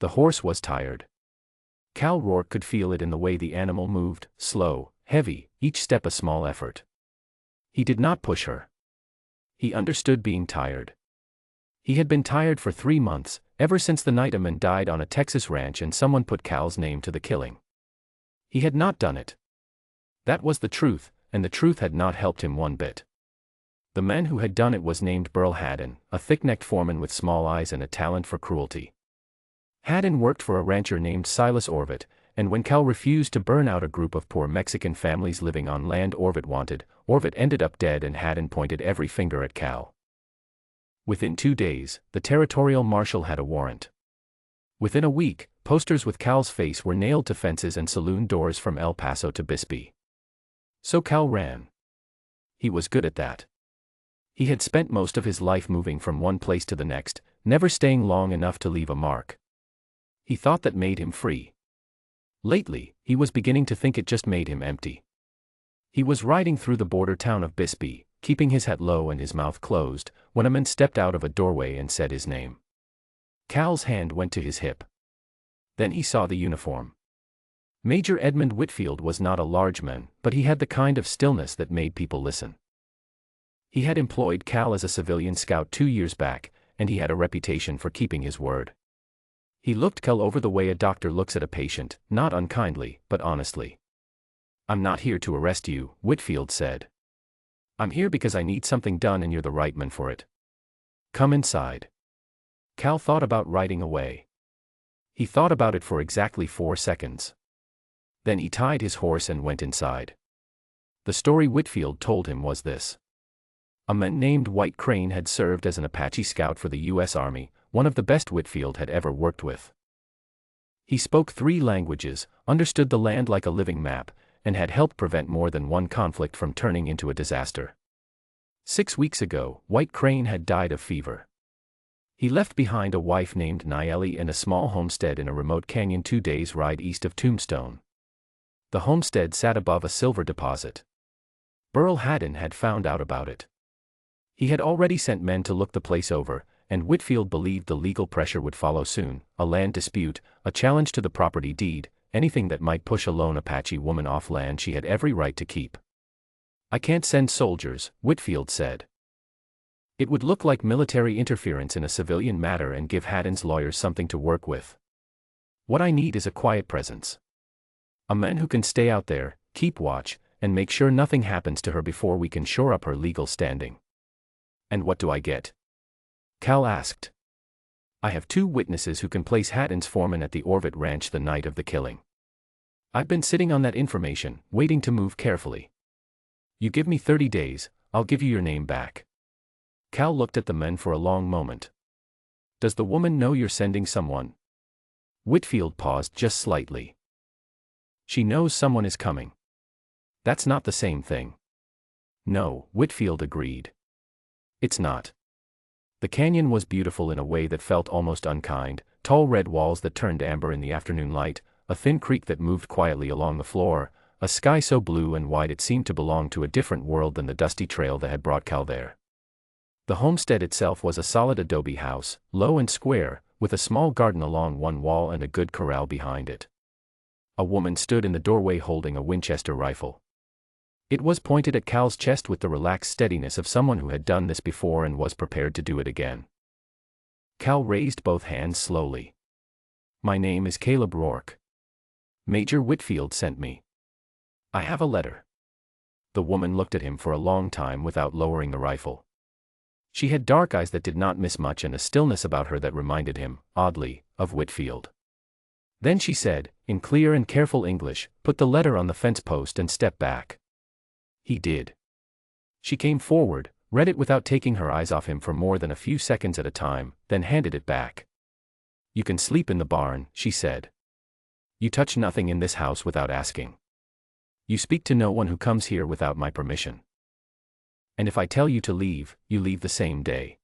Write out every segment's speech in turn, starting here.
The horse was tired. Cal Rourke could feel it in the way the animal moved, slow, heavy, each step a small effort. He did not push her. He understood being tired. He had been tired for 3 months, ever since the night a man died on a Texas ranch and someone put Cal's name to the killing. He had not done it. That was the truth, and the truth had not helped him one bit. The man who had done it was named Burl Haddon, a thick-necked foreman with small eyes and a talent for cruelty. Haddon worked for a rancher named Silas Orvit, and when Cal refused to burn out a group of poor Mexican families living on land Orvit wanted, Orvit ended up dead and Haddon pointed every finger at Cal. Within 2 days, the territorial marshal had a warrant. Within a week, posters with Cal's face were nailed to fences and saloon doors from El Paso to Bisbee. So Cal ran. He was good at that. He had spent most of his life moving from one place to the next, never staying long enough to leave a mark. He thought that made him free. Lately, he was beginning to think it just made him empty. He was riding through the border town of Bisbee, keeping his hat low and his mouth closed, when a man stepped out of a doorway and said his name. Cal's hand went to his hip. Then he saw the uniform. Major Edmund Whitfield was not a large man, but he had the kind of stillness that made people listen. He had employed Cal as a civilian scout 2 years back, and he had a reputation for keeping his word. He looked Cal over the way a doctor looks at a patient, not unkindly, but honestly. "I'm not here to arrest you," Whitfield said. "I'm here because I need something done and you're the right man for it. Come inside." Cal thought about riding away. He thought about it for exactly 4 seconds. Then he tied his horse and went inside. The story Whitfield told him was this. A man named White Crane had served as an Apache scout for the U.S. Army, one of the best Whitfield had ever worked with. He spoke 3 languages, understood the land like a living map, and had helped prevent more than one conflict from turning into a disaster. 6 weeks ago, White Crane had died of fever. He left behind a wife named Nayeli and a small homestead in a remote canyon 2 days' ride east of Tombstone. The homestead sat above a silver deposit. Burl Haddon had found out about it. He had already sent men to look the place over, and Whitfield believed the legal pressure would follow soon, a land dispute, a challenge to the property deed, anything that might push a lone Apache woman off land she had every right to keep. "I can't send soldiers," Whitfield said. "It would look like military interference in a civilian matter and give Haddon's lawyers something to work with. What I need is a quiet presence. A man who can stay out there, keep watch, and make sure nothing happens to her before we can shore up her legal standing." "And what do I get?" Cal asked. "I have 2 witnesses who can place Haddon's foreman at the Orvit Ranch the night of the killing. I've been sitting on that information, waiting to move carefully. You give me 30 days, I'll give you your name back." Cal looked at the men for a long moment. "Does the woman know you're sending someone?" Whitfield paused just slightly. "She knows someone is coming." "That's not the same thing." "No," Whitfield agreed. "It's not." The canyon was beautiful in a way that felt almost unkind, tall red walls that turned amber in the afternoon light, a thin creek that moved quietly along the floor, a sky so blue and wide it seemed to belong to a different world than the dusty trail that had brought Cal there. The homestead itself was a solid adobe house, low and square, with a small garden along one wall and a good corral behind it. A woman stood in the doorway holding a Winchester rifle. It was pointed at Cal's chest with the relaxed steadiness of someone who had done this before and was prepared to do it again. Cal raised both hands slowly. "My name is Caleb Rourke. Major Whitfield sent me. I have a letter." The woman looked at him for a long time without lowering the rifle. She had dark eyes that did not miss much and a stillness about her that reminded him, oddly, of Whitfield. Then she said, in clear and careful English, "Put the letter on the fence post and step back." He did. She came forward, read it without taking her eyes off him for more than a few seconds at a time, then handed it back. "You can sleep in the barn," she said. "You touch nothing in this house without asking. You speak to no one who comes here without my permission. And if I tell you to leave, you leave the same day."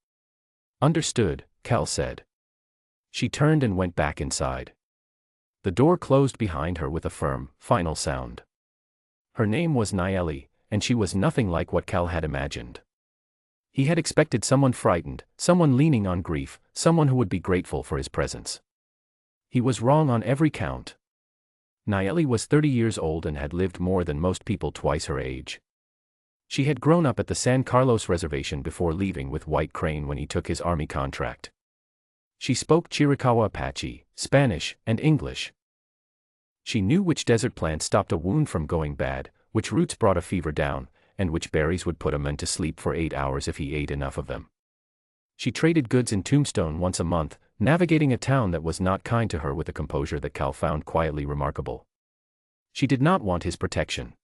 "Understood," Cal said. She turned and went back inside. The door closed behind her with a firm, final sound. Her name was Nayeli, and she was nothing like what Cal had imagined. He had expected someone frightened, someone leaning on grief, someone who would be grateful for his presence. He was wrong on every count. Nayeli was 30 years old and had lived more than most people twice her age. She had grown up at the San Carlos Reservation before leaving with White Crane when he took his army contract. She spoke Chiricahua Apache, Spanish, and English. She knew which desert plant stopped a wound from going bad, which roots brought a fever down, and which berries would put a man to sleep for 8 hours if he ate enough of them. She traded goods in Tombstone once a month, navigating a town that was not kind to her with a composure that Cal found quietly remarkable. She did not want his protection.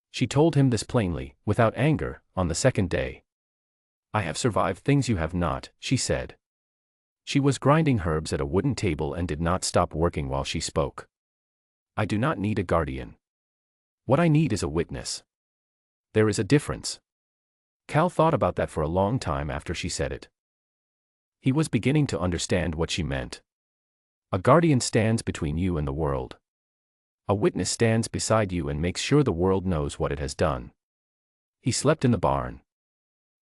She told him this plainly, without anger, on the second day. "I have survived things you have not," she said. She was grinding herbs at a wooden table and did not stop working while she spoke. "I do not need a guardian. What I need is a witness. There is a difference." Cal thought about that for a long time after she said it. He was beginning to understand what she meant. A guardian stands between you and the world. A witness stands beside you and makes sure the world knows what it has done. He slept in the barn.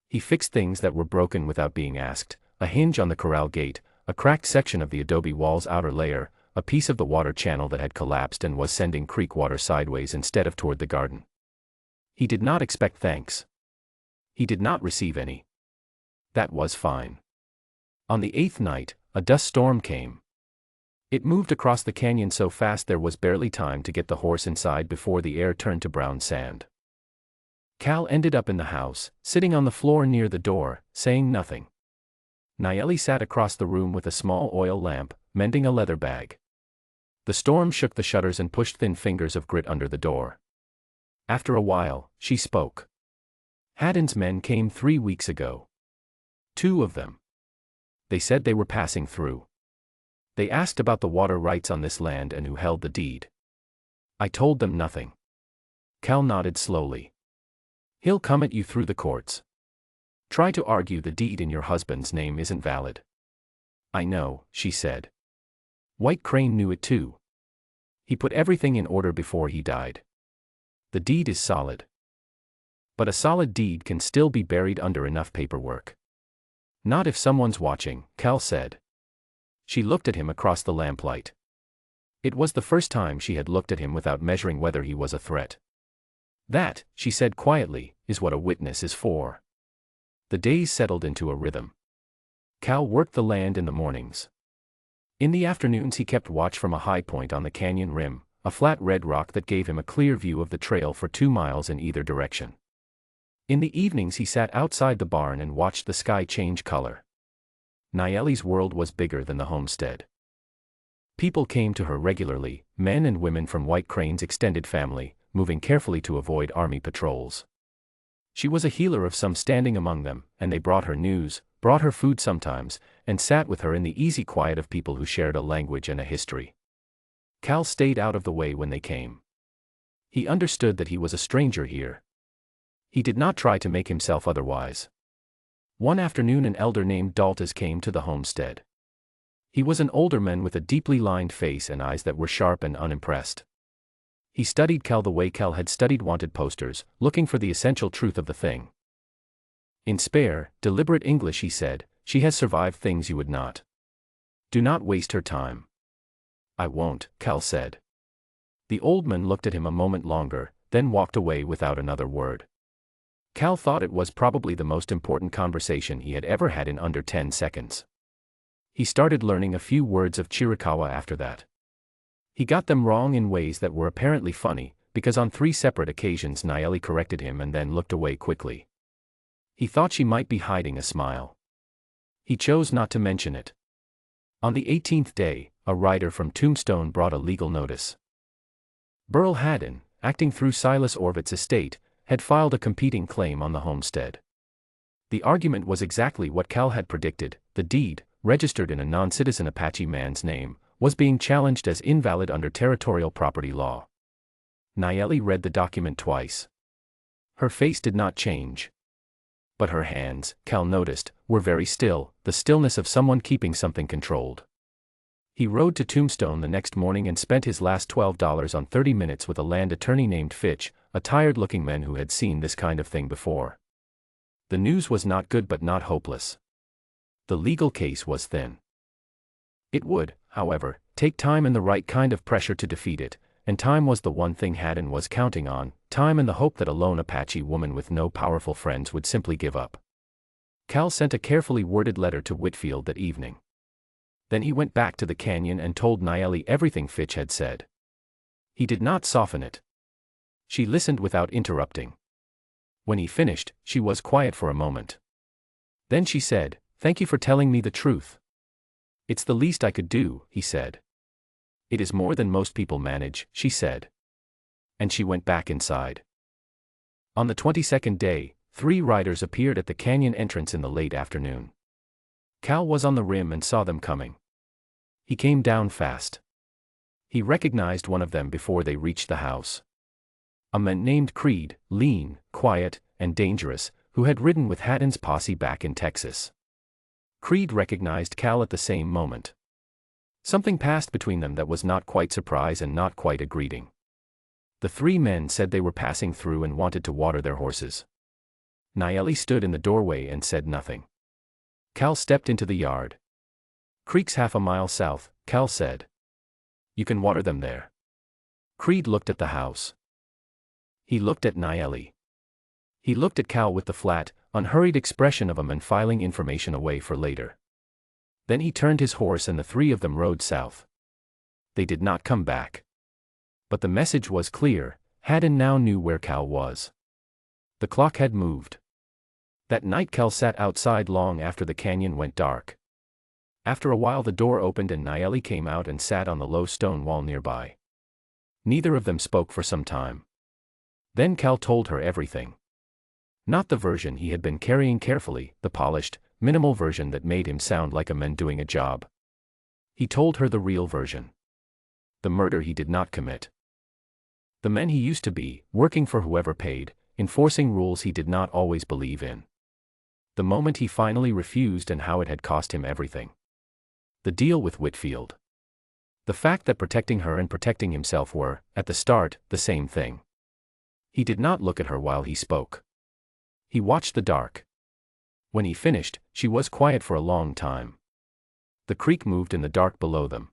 He fixed things that were broken without being asked, a hinge on the corral gate, a cracked section of the adobe wall's outer layer, a piece of the water channel that had collapsed and was sending creek water sideways instead of toward the garden. He did not expect thanks. He did not receive any. That was fine. On the 8th night, a dust storm came. It moved across the canyon so fast there was barely time to get the horse inside before the air turned to brown sand. Cal ended up in the house, sitting on the floor near the door, saying nothing. Nayeli sat across the room with a small oil lamp, mending a leather bag. The storm shook the shutters and pushed thin fingers of grit under the door. After a while, she spoke. "Haddon's men came 3 weeks ago. 2 of them. They said they were passing through. They asked about the water rights on this land and who held the deed. I told them nothing." Cal nodded slowly. "He'll come at you through the courts. Try to argue the deed in your husband's name isn't valid." "I know," she said. White Crane knew it too. He put everything in order before he died. The deed is solid. But a solid deed can still be buried under enough paperwork. "Not if someone's watching," Cal said. She looked at him across the lamplight. It was the first time she had looked at him without measuring whether he was a threat. "That," she said quietly, "is what a witness is for." The days settled into a rhythm. Cal worked the land in the mornings. In the afternoons he kept watch from a high point on the canyon rim, a flat red rock that gave him a clear view of the trail for 2 miles in either direction. In the evenings he sat outside the barn and watched the sky change color. Nayeli's world was bigger than the homestead. People came to her regularly, men and women from White Crane's extended family, moving carefully to avoid army patrols. She was a healer of some standing among them, and they brought her news, brought her food sometimes, and sat with her in the easy quiet of people who shared a language and a history. Cal stayed out of the way when they came. He understood that he was a stranger here. He did not try to make himself otherwise. One afternoon an elder named Daltas came to the homestead. He was an older man with a deeply lined face and eyes that were sharp and unimpressed. He studied Cal the way Cal had studied wanted posters, looking for the essential truth of the thing. In spare, deliberate English he said, "She has survived things you would not. Do not waste her time." "I won't," Cal said. The old man looked at him a moment longer, then walked away without another word. Cal thought it was probably the most important conversation he had ever had in under 10 seconds. He started learning a few words of Chiricahua after that. He got them wrong in ways that were apparently funny, because on 3 separate occasions Nayeli corrected him and then looked away quickly. He thought she might be hiding a smile. He chose not to mention it. On the 18th day, a rider from Tombstone brought a legal notice. Burl Haddon, acting through Silas Orvitt's estate, had filed a competing claim on the homestead. The argument was exactly what Cal had predicted: the deed, registered in a non-citizen Apache man's name, was being challenged as invalid under territorial property law. Nayeli read the document twice. Her face did not change. But her hands, Cal noticed, were very still, the stillness of someone keeping something controlled. He rode to Tombstone the next morning and spent his last $12 on 30 minutes with a land attorney named Fitch, a tired-looking man who had seen this kind of thing before. The news was not good but not hopeless. The legal case was thin. It would, however, take time and the right kind of pressure to defeat it, and time was the one thing Haddon was counting on, time and the hope that a lone Apache woman with no powerful friends would simply give up. Cal sent a carefully worded letter to Whitfield that evening. Then he went back to the canyon and told Nayeli everything Fitch had said. He did not soften it. She listened without interrupting. When he finished, she was quiet for a moment. Then she said, "Thank you for telling me the truth." "It's the least I could do," he said. "It is more than most people manage," she said. And she went back inside. On the 22nd day, 3 riders appeared at the canyon entrance in the late afternoon. Cal was on the rim and saw them coming. He came down fast. He recognized one of them before they reached the house. A man named Creed, lean, quiet, and dangerous, who had ridden with Haddon's posse back in Texas. Creed recognized Cal at the same moment. Something passed between them that was not quite surprise and not quite a greeting. The 3 men said they were passing through and wanted to water their horses. Nayeli stood in the doorway and said nothing. Cal stepped into the yard. "Creek's half a mile south," Cal said. "You can water them there." Creed looked at the house. He looked at Nayeli. He looked at Cal with the flat, unhurried expression of a man filing information away for later. Then he turned his horse and the 3 of them rode south. They did not come back. But the message was clear. Haddon now knew where Cal was. The clock had moved. That night Cal sat outside long after the canyon went dark. After a while the door opened and Nayeli came out and sat on the low stone wall nearby. Neither of them spoke for some time. Then Cal told her everything. Not the version he had been carrying carefully, the polished, minimal version that made him sound like a man doing a job. He told her the real version. The murder he did not commit. The man he used to be, working for whoever paid, enforcing rules he did not always believe in. The moment he finally refused and how it had cost him everything. The deal with Whitfield. The fact that protecting her and protecting himself were, at the start, the same thing. He did not look at her while he spoke. He watched the dark. When he finished, she was quiet for a long time. The creek moved in the dark below them.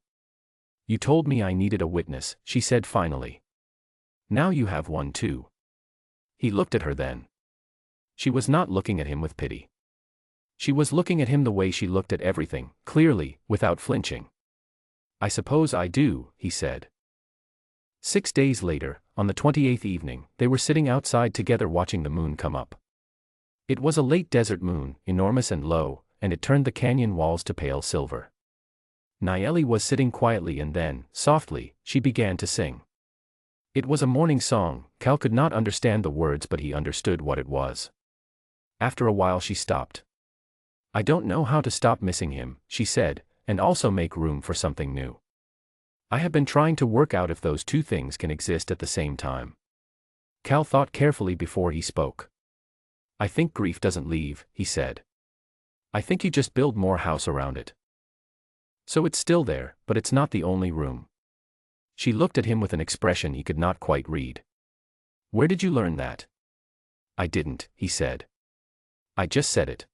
"You told me I needed a witness," she said finally. "Now you have one too." He looked at her then. She was not looking at him with pity. She was looking at him the way she looked at everything, clearly, without flinching. "I suppose I do," he said. 6 days later, on the 28th evening, they were sitting outside together watching the moon come up. It was a late desert moon, enormous and low, and it turned the canyon walls to pale silver. Nayeli was sitting quietly and then, softly, she began to sing. It was a morning song. Cal could not understand the words but he understood what it was. After a while she stopped. "I don't know how to stop missing him," she said, "and also make room for something new. I have been trying to work out if those 2 things can exist at the same time." Cal thought carefully before he spoke. "I think grief doesn't leave," he said. "I think you just build more house around it. So it's still there, but it's not the only room." She looked at him with an expression he could not quite read. "Where did you learn that?" "I didn't," he said. "I just said it."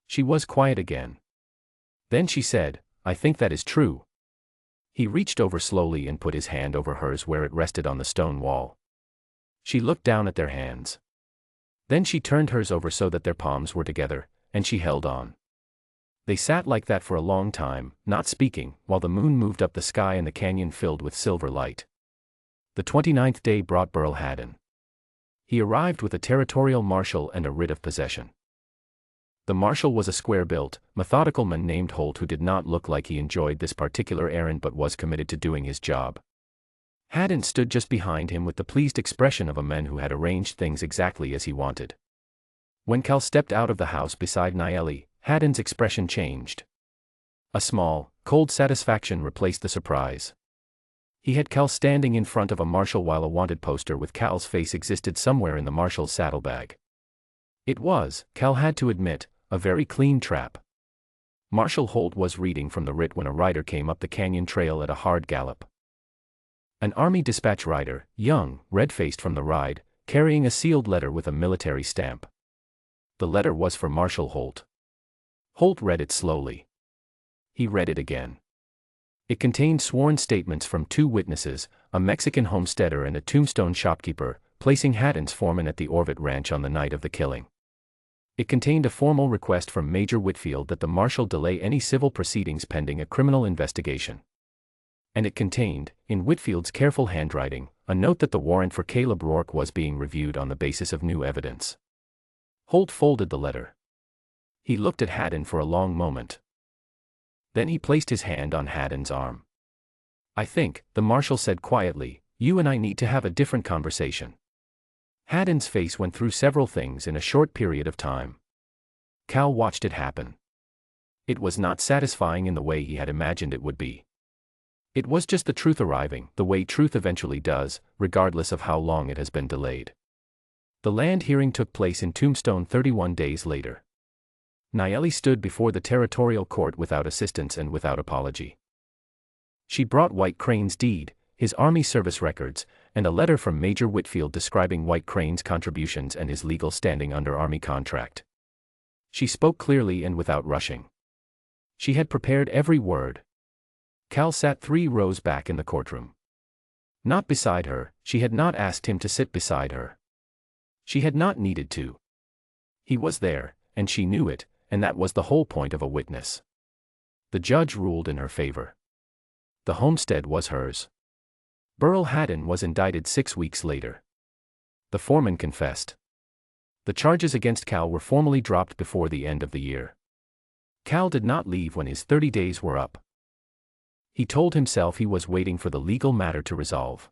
She was quiet again. Then she said, "I think that is true." He reached over slowly and put his hand over hers where it rested on the stone wall. She looked down at their hands. Then she turned hers over so that their palms were together, and she held on. They sat like that for a long time, not speaking, while the moon moved up the sky and the canyon filled with silver light. The 29th day brought Burl Haddon. He arrived with a territorial marshal and a writ of possession. The marshal was a square-built, methodical man named Holt who did not look like he enjoyed this particular errand but was committed to doing his job. Haddon stood just behind him with the pleased expression of a man who had arranged things exactly as he wanted. When Cal stepped out of the house beside Nayeli, Haddon's expression changed. A small, cold satisfaction replaced the surprise. He had Cal standing in front of a marshal while a wanted poster with Cal's face existed somewhere in the marshal's saddlebag. It was, Cal had to admit, a very clean trap. Marshal Holt was reading from the writ when a rider came up the canyon trail at a hard gallop. An Army dispatch rider, young, red-faced from the ride, carrying a sealed letter with a military stamp. The letter was for Marshal Holt. Holt read it slowly. He read it again. It contained sworn statements from 2 witnesses, a Mexican homesteader and a Tombstone shopkeeper, placing Haddon's foreman at the Orville Ranch on the night of the killing. It contained a formal request from Major Whitfield that the marshal delay any civil proceedings pending a criminal investigation. And it contained, in Whitfield's careful handwriting, a note that the warrant for Caleb Rourke was being reviewed on the basis of new evidence. Holt folded the letter. He looked at Haddon for a long moment. Then he placed his hand on Haddon's arm. "I think," the marshal said quietly, "you and I need to have a different conversation." Haddon's face went through several things in a short period of time. Cal watched it happen. It was not satisfying in the way he had imagined it would be. It was just the truth arriving, the way truth eventually does, regardless of how long it has been delayed. The land hearing took place in Tombstone 31 days later. Nayeli stood before the territorial court without assistance and without apology. She brought White Crane's deed, his Army service records, and a letter from Major Whitfield describing White Crane's contributions and his legal standing under Army contract. She spoke clearly and without rushing. She had prepared every word. Cal sat 3 rows back in the courtroom. Not beside her, she had not asked him to sit beside her. She had not needed to. He was there, and she knew it, and that was the whole point of a witness. The judge ruled in her favor. The homestead was hers. Burl Haddon was indicted 6 weeks later. The foreman confessed. The charges against Cal were formally dropped before the end of the year. Cal did not leave when his 30 days were up. He told himself he was waiting for the legal matter to resolve.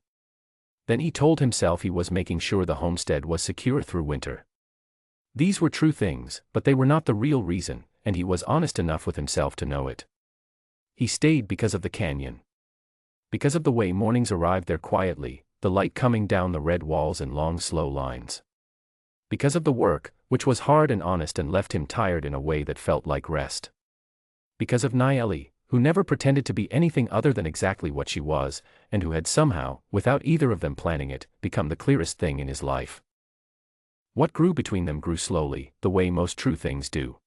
Then he told himself he was making sure the homestead was secure through winter. These were true things, but they were not the real reason, and he was honest enough with himself to know it. He stayed because of the canyon. Because of the way mornings arrived there quietly, the light coming down the red walls in long slow lines. Because of the work, which was hard and honest and left him tired in a way that felt like rest. Because of Nayeli, who never pretended to be anything other than exactly what she was, and who had somehow, without either of them planning it, become the clearest thing in his life. What grew between them grew slowly, the way most true things do.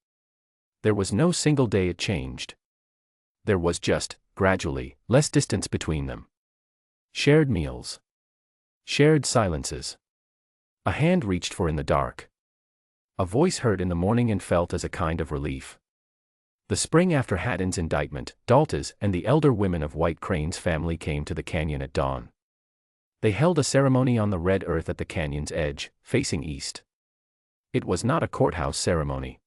There was no single day it changed. There was just, gradually, less distance between them. Shared meals. Shared silences. A hand reached for in the dark. A voice heard in the morning and felt as a kind of relief. The spring after Haddon's indictment, Daltas and the elder women of White Crane's family came to the canyon at dawn. They held a ceremony on the red earth at the canyon's edge, facing east. It was not a courthouse ceremony.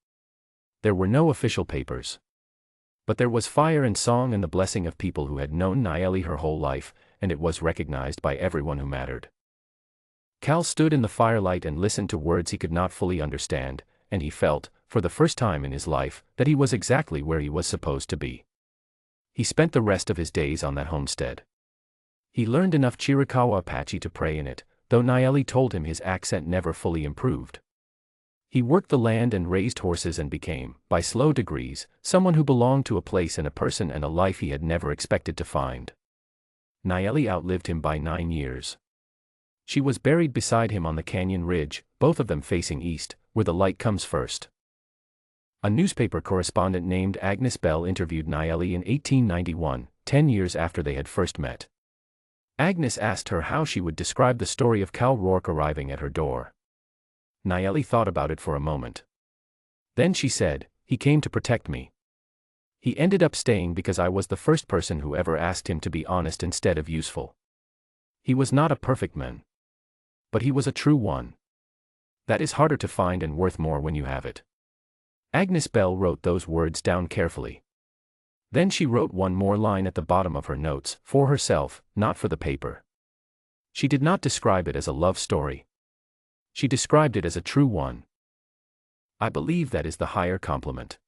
There were no official papers. But there was fire and song and the blessing of people who had known Nayeli her whole life, and it was recognized by everyone who mattered. Cal stood in the firelight and listened to words he could not fully understand, and he felt, for the first time in his life, that he was exactly where he was supposed to be. He spent the rest of his days on that homestead. He learned enough Chiricahua Apache to pray in it, though Nayeli told him his accent never fully improved. He worked the land and raised horses and became, by slow degrees, someone who belonged to a place and a person and a life he had never expected to find. Nayeli outlived him by 9 years. She was buried beside him on the canyon ridge, both of them facing east, where the light comes first. A newspaper correspondent named Agnes Bell interviewed Nayeli in 1891, 10 years after they had first met. Agnes asked her how she would describe the story of Cal Rourke arriving at her door. Nayeli thought about it for a moment. Then she said, "He came to protect me. He ended up staying because I was the first person who ever asked him to be honest instead of useful. He was not a perfect man. But he was a true one. That is harder to find and worth more when you have it." Agnes Bell wrote those words down carefully. Then she wrote one more line at the bottom of her notes, for herself, not for the paper. She did not describe it as a love story. She described it as a true one. I believe that is the higher compliment.